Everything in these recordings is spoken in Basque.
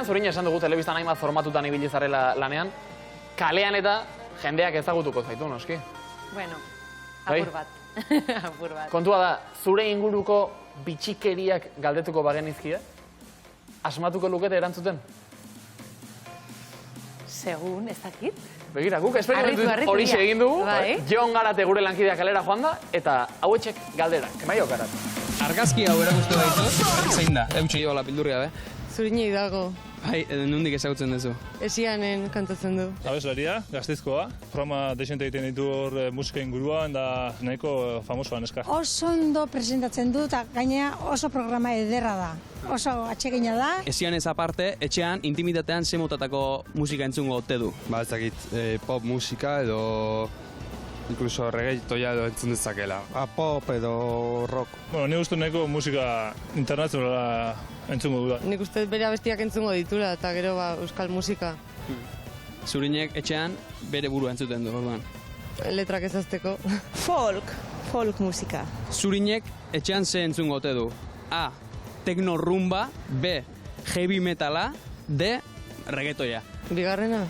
Zurin esan dugu telebistan hainbat formatutan ibili zarela lanean, kalean eta jendeak ezagutuko zaitu, noski? Bueno, Bai? apur bat. Apur bat. Kontua da, zure inguruko bitxikeriak galdetuko bagenizkie, asmatuko lukete erantzuten? Segun, ez dakit. Begira, guk esperimentu Harritu, horixe egin dugu, bai. Jon Garate gure lankideak kalera joan da, eta hauetxek galderak. Maio Garate. Argazki hau erakustu baitu, zein da? Eutxe jola pildurria, be? Zurine Hidalgo, Bai, nondik ezagutzen duzu. esianen kantatzen du. Abeslaria, Gasteizkoa. Programa desente egiten ditu hor musika inguruan, da nahiko famosoan eska. Oso ondo presentatzen du, eta gainera oso programa ederra da. Oso atsegina da. Esianez aparte, etxean, intimitatean ze motatako musika entzungo ote du. Ba, ez dakit, pop musika edo incluso reggaetoia edo entzun dezakela. Pop edo rock. Bueno, ni uste nahiko musika internazionala entzungo dula. Nik uste bere abestiak entzungo ditula, eta gero euskal musika. Zurinek etxean bere burua entzuten du, orduan. Letrak ezazteko. Folk musika. Zurinek etxean ze entzungo ote du. A. Tekno rumba. B. Heavy metala. D. Reggaetoia. Bigarrena?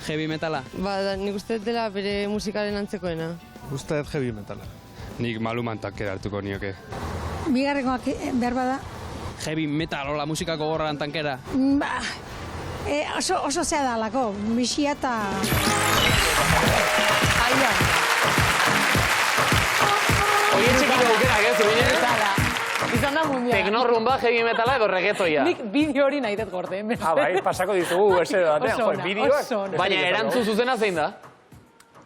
Heavy metala. Ba, nik uste dela bere musikaren antzekoena. Uste dut heavy metala. Nik Maluman tankera hartuko nioke. Bigarrengoak behar bada. Heavy metal, hola, musikako gorran tankera. Ba, oso zea da lako, misia eta... Aia. Horietxekiko aukerak, Zurinek? Bezala. Izan da mundia. Teknorrumba, heavy metala edo reggaetoia. Nik bideo hori nahi dut gorde. Bai, pasako ditugu ese batean, Oso ona, bideoak. oso ona. Baina erantzun zuzena zein da?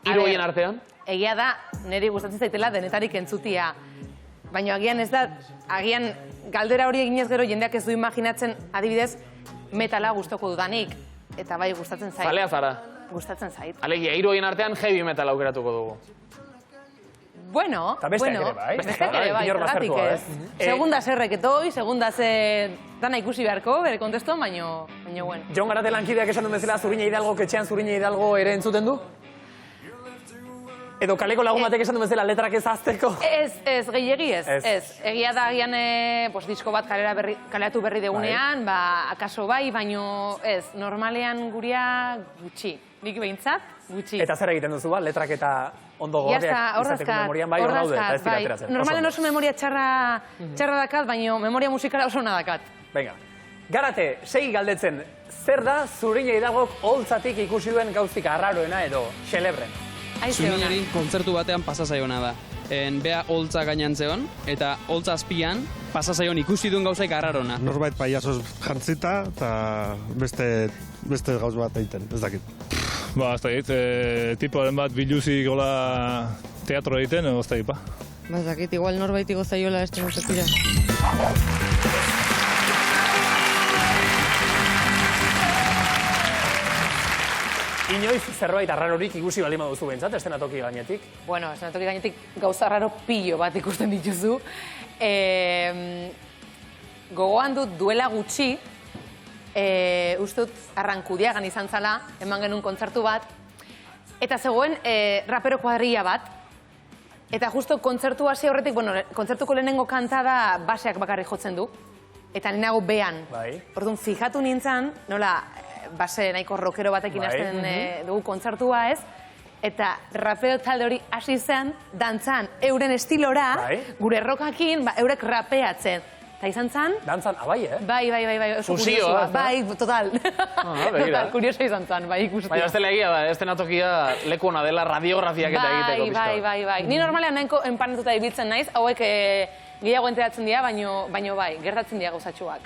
Hiru horien artean? Egia da, niri gustatzen zaitela denetarik entzutia. Baina agian ez da, agian galdera hori eginez gero jendeak ez du imaginatzen adibidez metala gustoko dudanik. Eta bai, gustatzen zait. Zalea zara. Gustatzen zait. Alegia, hiru horien artean heavy metal aukeratuko dugu. Bueno, Eta besteak ere bai. Besteak ere bai, Inor zergatik baztertua, ez. Segunda zerrek etoi, segunda ze dana ikusi beharko, bere kontestuan, baino bueno. Jon Garate lankideak esan duen bezala Zurine Hidalgo, etxean Zurine Hidalgo ere entzuten du? Edo kaleko lagun batek esan duen bezala letrak ez azteko? Ez, gehiegi ez. Egia da agian disko bat kaleatu berri degunean, ba, akaso bai, baino ez, normalean guria gutxi. Nik behintzat, gutxi. Eta zer egiten duzu ba, letrak eta ondo gordeak izateko memorian bai hor daude, eta ez dira ateratzen. Normalen oso memoria txarra dakat, baino memoria musikala oso ona dakat. Venga, Garate, segi galdetzen, zer da Zurine Hidalgok holtzatik ikusi duen gauzik arraroena edo xelebren? Zurinerin kontzertu batean pasazaiona da. Bea holtza gainan zeon, eta holtza azpian pasazaion ikusi duen gauzaik arrarona. Norbait paiazoz jantzita eta beste gauz bat egiten, ez dakit. Ba, ez dakit, tipoaren bat biluzik gola teatro egiten, edo ez dakit, ba. Ba, ez dakit, igual norbait igozaiola estrenatokira. Inoiz zerbait arrarorik ikusi baldin baduzu behintzat, eszenatoki gainetik? Bueno, eszenatoki gainetik gauza raro pilo bat ikusten dituzu. Gogoan dut duela gutxi, uste dut Arrankudiagan izan zala, eman genuen kontzertu bat, eta zegoen rapero kuadrilla bat, eta justo kontzertu hasi horretik, bueno, kontzertuko lehenengo kanta da baseak bakarrik jotzen du, eta ninago behan. Bai. Orduan, fijatu nintzen, nola, base nahiko rockero batekin hasten dugu kontzertua ez, eta rapeo talde hori hasi zen, dantzan euren estilora, gure rockakin, eurek rapeatzen. Eta izan zen? Dantzan, abai, Bai, oso kuriosoa. Bai, total. Total, kurioso izan zen, bai, ikustia. Baina ez dela egia da, eszenatokia leku ona dela radiografiak eta egiteko pizka. Bai. Ni normalean nahiko enpanetuta ibiltzen naiz, hauek gehiago enteratzen dira, baino bai, gertatzen dira gauzatxuak.